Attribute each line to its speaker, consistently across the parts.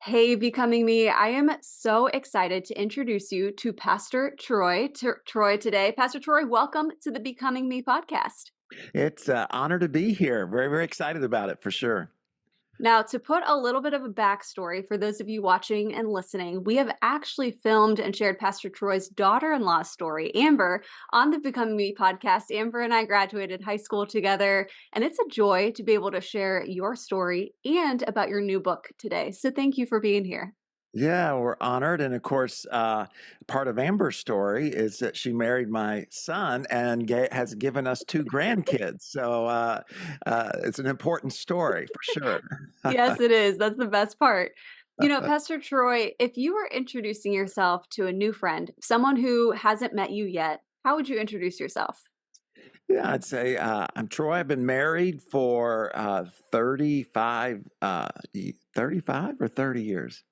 Speaker 1: Hey, Becoming Me. I am so excited to introduce you to Pastor Troy today. Pastor Troy, welcome to the Becoming Me podcast.
Speaker 2: It's an honor to be here. Very, very excited about it for sure.
Speaker 1: Now, to put a little bit of a backstory for those of you watching and listening, we have actually filmed and shared Pastor Troy's daughter in law's story, Amber, on the Becoming Me podcast. Amber and I graduated high school together, and it's a joy to be able to share your story and about your new book today. So, thank you for being here.
Speaker 2: Yeah, we're honored. And of course, part of Amber's story is that she married my son and has given us two grandkids. So it's an important story for sure.
Speaker 1: Yes, it is. That's the best part. Pastor Troy, if you were introducing yourself to a new friend, someone who hasn't met you yet, how would you introduce yourself?
Speaker 2: Yeah, I'd say I'm Troy. I've been married for 35 or 30 years.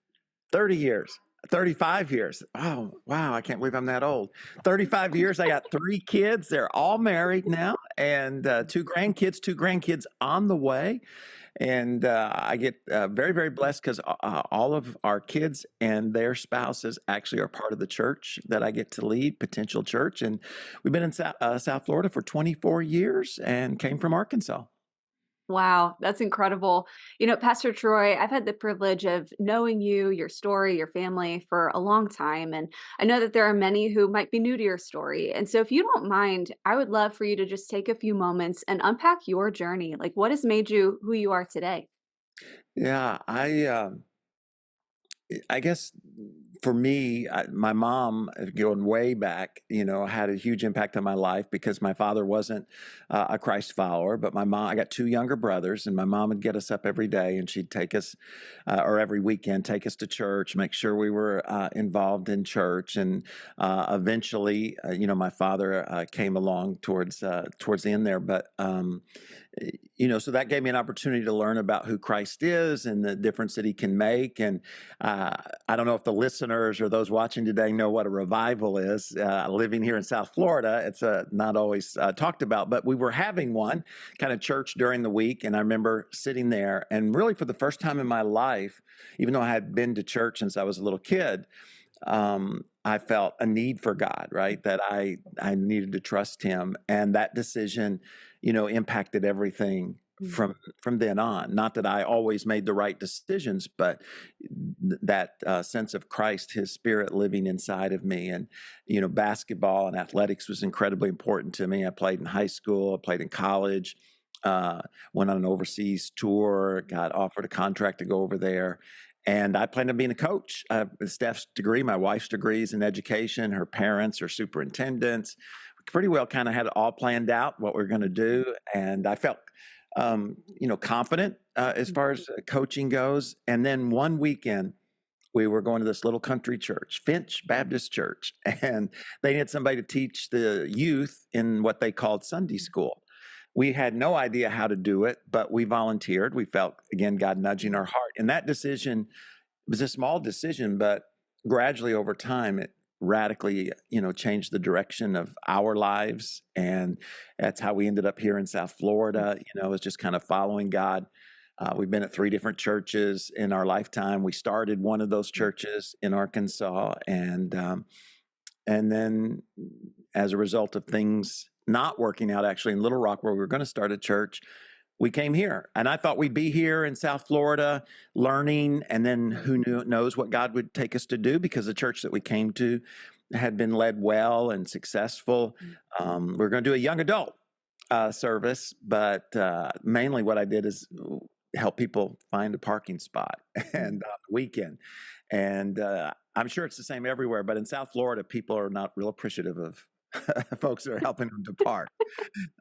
Speaker 2: 30 years. 35 years. Oh, wow. I can't believe I'm that old. 35 years. I got three kids. They're all married now, and two grandkids on the way. And I get very, very blessed because all of our kids and their spouses actually are part of the church that I get to lead, Potential Church. And we've been in South Florida for 24 years and came from Arkansas.
Speaker 1: Wow, that's incredible. Pastor Troy, I've had the privilege of knowing you, your story, your family for a long time. And I know that there are many who might be new to your story. And so, if you don't mind, I would love for you to just take a few moments and unpack your journey. Like, what has made you who you are today?
Speaker 2: Yeah, I guess for me, my mom, going way back, had a huge impact on my life because my father wasn't a Christ follower, but I got two younger brothers, and my mom would get us up every day and she'd take us, or every weekend, take us to church, make sure we were involved in church. And eventually, my father came along towards the end there, but so that gave me an opportunity to learn about who Christ is and the difference that he can make. And I don't know if the listeners or those watching today know what a revival is. Living here in South Florida, it's not always talked about, but we were having one kind of church during the week. And I remember sitting there and really for the first time in my life, even though I had been to church since I was a little kid, I felt a need for God, right? That I needed to trust him. And that decision, impacted everything
Speaker 1: Mm.
Speaker 2: from then on. Not that I always made the right decisions, but that sense of Christ, his spirit living inside of me. And, basketball and athletics was incredibly important to me. I played in high school, I played in college, uh, went on an overseas tour, got offered a contract to go over there. And I planned on being a coach. Steph's degree, my wife's degree is in education. Her parents are superintendents. We pretty well kind of had it all planned out what we're going to do. And I felt, confident as far as coaching goes. And then one weekend, we were going to this little country church, Finch Baptist Church, and they needed somebody to teach the youth in what they called Sunday school. We had no idea how to do it, but we volunteered. We felt, again, God nudging our heart. And that decision was a small decision, but gradually over time, it radically, changed the direction of our lives. And that's how we ended up here in South Florida. It's just kind of following God. We've been at three different churches in our lifetime. We started one of those churches in Arkansas, and then as a result of things not working out, actually in Little Rock, where we were going to start a church, we came here. And I thought we'd be here in South Florida learning, and then knows what God would take us to do, because the church that we came to had been led well and successful. We're going to do a young adult service, but mainly what I did is help people find a parking spot and on the weekend. And I'm sure it's the same everywhere, but in South Florida, people are not real appreciative of folks that are helping them to park.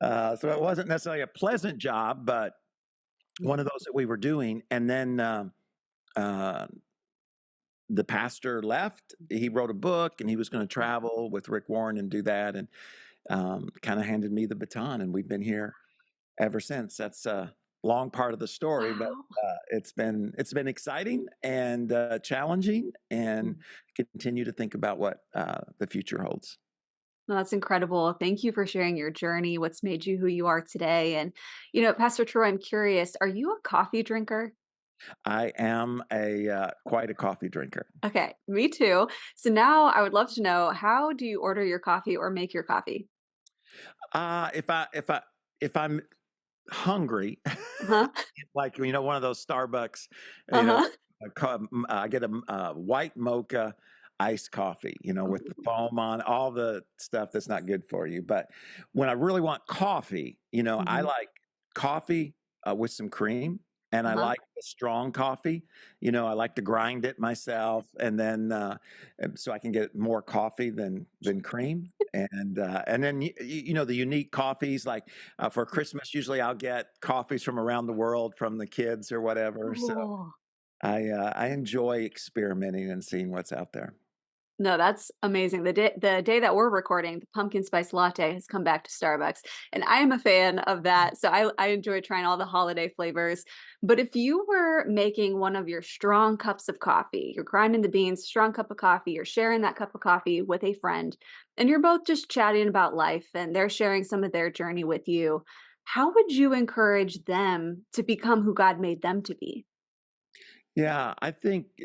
Speaker 2: So it wasn't necessarily a pleasant job, but one of those that we were doing. And then uh, the pastor left. He wrote a book and he was going to travel with Rick Warren and do that. And kind of handed me the baton. And we've been here ever since. That's a long part of the story, but
Speaker 1: Wow.
Speaker 2: it's been exciting and challenging, and continue to think about what the future holds.
Speaker 1: No, that's incredible. Thank you for sharing your journey, what's made you who you are today. And, Pastor Troy, I'm curious, are you a coffee drinker?
Speaker 2: I am a quite a coffee drinker.
Speaker 1: Okay, me too. So now I would love to know, how do you order your coffee or make your coffee?
Speaker 2: If I'm hungry,
Speaker 1: Uh-huh.
Speaker 2: like one of those Starbucks, you know,
Speaker 1: Uh-huh.
Speaker 2: I get a white mocha iced coffee, with the foam on, all the stuff that's not good for you. But when I really want coffee, I
Speaker 1: Mhm.
Speaker 2: like coffee with some cream. And I
Speaker 1: Uh-huh.
Speaker 2: like the strong coffee. I like to grind it myself, and then so I can get more coffee than cream. And then the unique coffees, like for Christmas, usually I'll get coffees from around the world from the kids or whatever. So
Speaker 1: Oh.
Speaker 2: I enjoy experimenting and seeing what's out there.
Speaker 1: No, that's amazing. The day that we're recording, the pumpkin spice latte has come back to Starbucks, and I am a fan of that. So I enjoy trying all the holiday flavors. But if you were making one of your strong cups of coffee, you're grinding the beans, strong cup of coffee, you're sharing that cup of coffee with a friend, and you're both just chatting about life and they're sharing some of their journey with you, how would you encourage them to become who God made them to be?
Speaker 2: Yeah, I think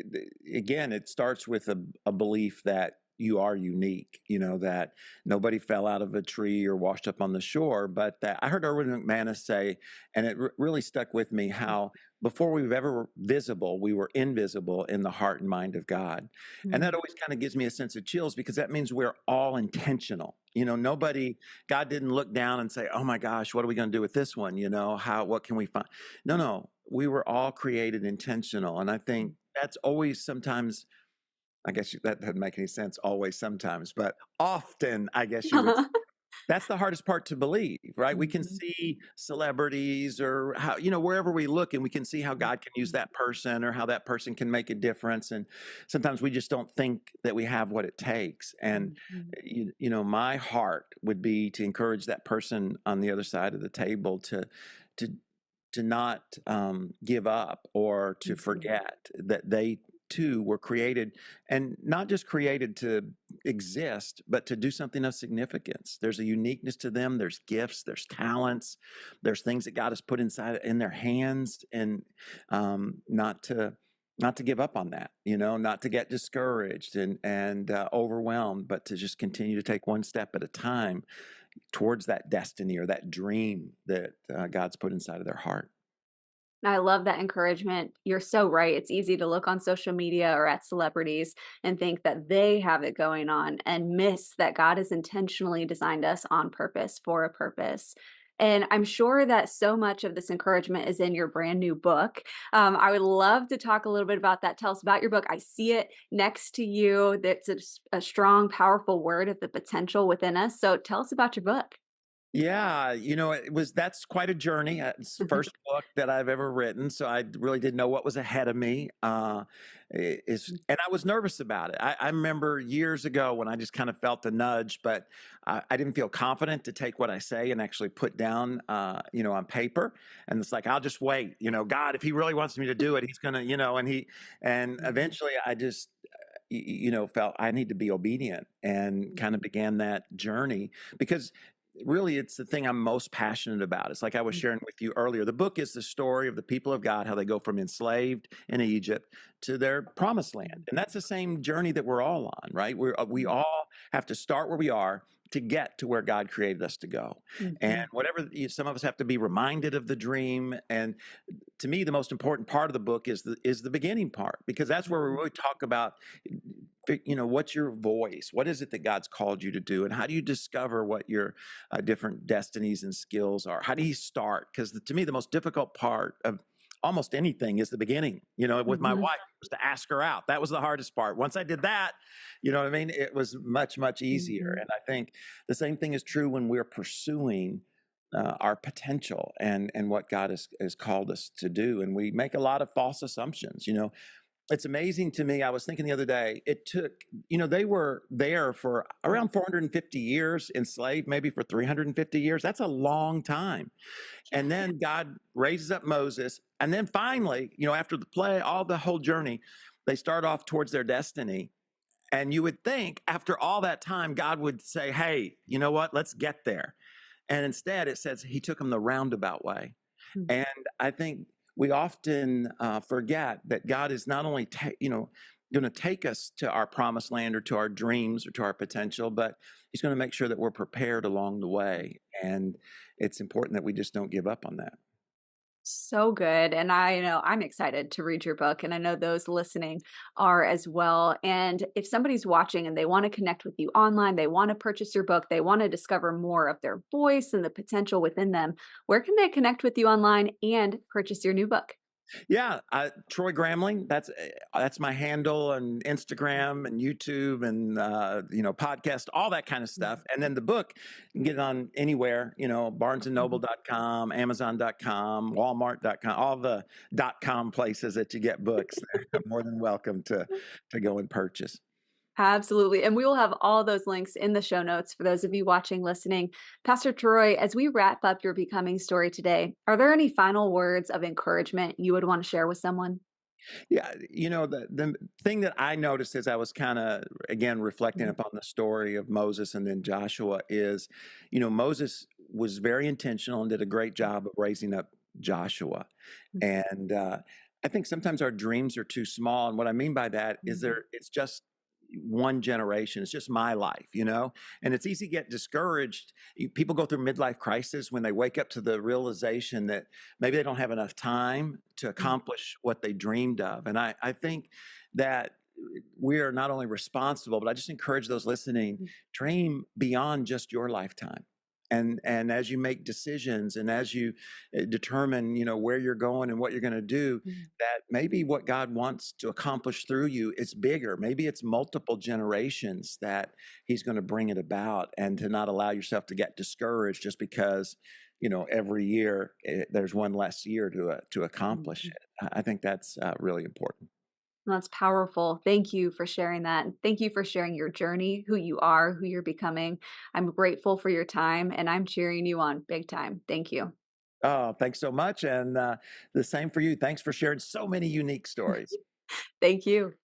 Speaker 2: again, it starts with a belief that you are unique, that nobody fell out of a tree or washed up on the shore. But that I heard Erwin McManus say, and it really stuck with me, how before we were ever visible, we were invisible in the heart and mind of God. And that
Speaker 1: Mhm.
Speaker 2: always kind of gives me a sense of chills because that means we're all intentional. Nobody, God didn't look down and say, oh my gosh, what are we going to do with this one? What can we find? No, no, we were all created intentional. And I think that's always sometimes, I guess that doesn't make any sense, always sometimes, but often, I guess you would, that's the hardest part to believe, right? We can
Speaker 1: Mhm.
Speaker 2: see celebrities or how, wherever we look, and we can see how God can use
Speaker 1: Mhm.
Speaker 2: that person or how that person can make a difference. And sometimes we just don't think that we have what it takes. And,
Speaker 1: Mhm.
Speaker 2: my heart would be to encourage that person on the other side of the table to, to not give up or to
Speaker 1: Mhm.
Speaker 2: forget that they too were created, and not just created to exist, but to do something of significance. There's a uniqueness to them. There's gifts. There's talents. There's things that God has put inside in their hands, and not to give up on that. Not to get discouraged and overwhelmed, but to just continue to take one step at a time towards that destiny or that dream that God's put inside of their heart.
Speaker 1: I love that encouragement. You're so right. It's easy to look on social media or at celebrities and think that they have it going on and miss that God has intentionally designed us on purpose for a purpose. And I'm sure that so much of this encouragement is in your brand new book. I would love to talk a little bit about that. Tell us about your book. I see it next to you. That's a strong, powerful word of the potential within us. So tell us about your book.
Speaker 2: Yeah, that's quite a journey. It's the first book that I've ever written, so I really didn't know what was ahead of me. And I was nervous about it. I remember years ago when I just kind of felt the nudge, but I didn't feel confident to take what I say and actually put down, on paper. And it's like I'll just wait. God, if He really wants me to do it, He's gonna, and
Speaker 1: Mhm.
Speaker 2: eventually I just felt I need to be obedient and kind of began that journey because really it's the thing I'm most passionate about. It's like I was sharing with you earlier. The book is the story of the people of God, how they go from enslaved in Egypt to their promised land. And that's the same journey that we're all on, right? We all have to start where we are to get to where God created us to go. And
Speaker 1: Mhm.
Speaker 2: whatever, some of us have to be reminded of the dream. And to me, the most important part of the book is the beginning part, because that's where we
Speaker 1: Mhm.
Speaker 2: really talk about, what's your voice? What is it that God's called you to do? And how do you discover what your different destinies and skills are? How do you start? Because to me, the most difficult part of almost anything is the beginning. With my wife,
Speaker 1: Mhm.
Speaker 2: was to ask her out. That was the hardest part. Once I did that, you know what I mean? It was much, much easier.
Speaker 1: Mhm.
Speaker 2: And I think the same thing is true when we're pursuing our potential and what God has called us to do. And we make a lot of false assumptions. It's amazing to me. I was thinking the other day, it took, they were there for around 450 years, enslaved maybe for 350 years. That's a long time. And then God raises up Moses. And then finally, after the play, all the whole journey, they start off towards their destiny. And you would think after all that time, God would say, hey, you know what? Let's get there. And instead, it says He took them the roundabout way.
Speaker 1: Mhm.
Speaker 2: And I think we often forget that God is not only going to take us to our promised land or to our dreams or to our potential, but He's going to make sure that we're prepared along the way. And it's important that we just don't give up on that.
Speaker 1: So good. And I know I'm excited to read your book, and I know those listening are as well. And if somebody's watching and they want to connect with you online, they want to purchase your book, they want to discover more of their voice and the potential within them, where can they connect with you online and purchase your new book?
Speaker 2: Yeah, Troy Gramling. That's my handle on Instagram and YouTube and podcast, all that kind of stuff. And then the book, you can get it on anywhere. BarnesandNoble.com, Amazon.com, Walmart.com, all the .com places that you get books. They're more than welcome to go and purchase.
Speaker 1: Absolutely. And we will have all those links in the show notes for those of you watching, listening. Pastor Troy, as we wrap up your becoming story today, are there any final words of encouragement you would want to share with someone?
Speaker 2: Yeah, the thing that I noticed as I was kind of again reflecting
Speaker 1: Mhm.
Speaker 2: upon the story of Moses and then Joshua is, Moses was very intentional and did a great job of raising up Joshua. And I think sometimes our dreams are too small. And what I mean by that is it's just one generation. It's just my life, and it's easy to get discouraged. People go through midlife crisis when they wake up to the realization that maybe they don't have enough time to accomplish what they dreamed of. And I think that we are not only responsible, but I just encourage those listening, dream beyond just your lifetime. And as you make decisions and as you determine, where you're going and what you're going to do, that maybe what God wants to accomplish through you is bigger. Maybe it's multiple generations that He's going to bring it about, and to not allow yourself to get discouraged just because, every year there's one less year to accomplish
Speaker 1: Mhm.
Speaker 2: it. I think that's really important.
Speaker 1: That's powerful. Thank you for sharing that. And thank you for sharing your journey, who you are, who you're becoming. I'm grateful for your time, and I'm cheering you on big time. Thank you.
Speaker 2: Oh, thanks so much. And the same for you. Thanks for sharing so many unique stories.
Speaker 1: Thank you.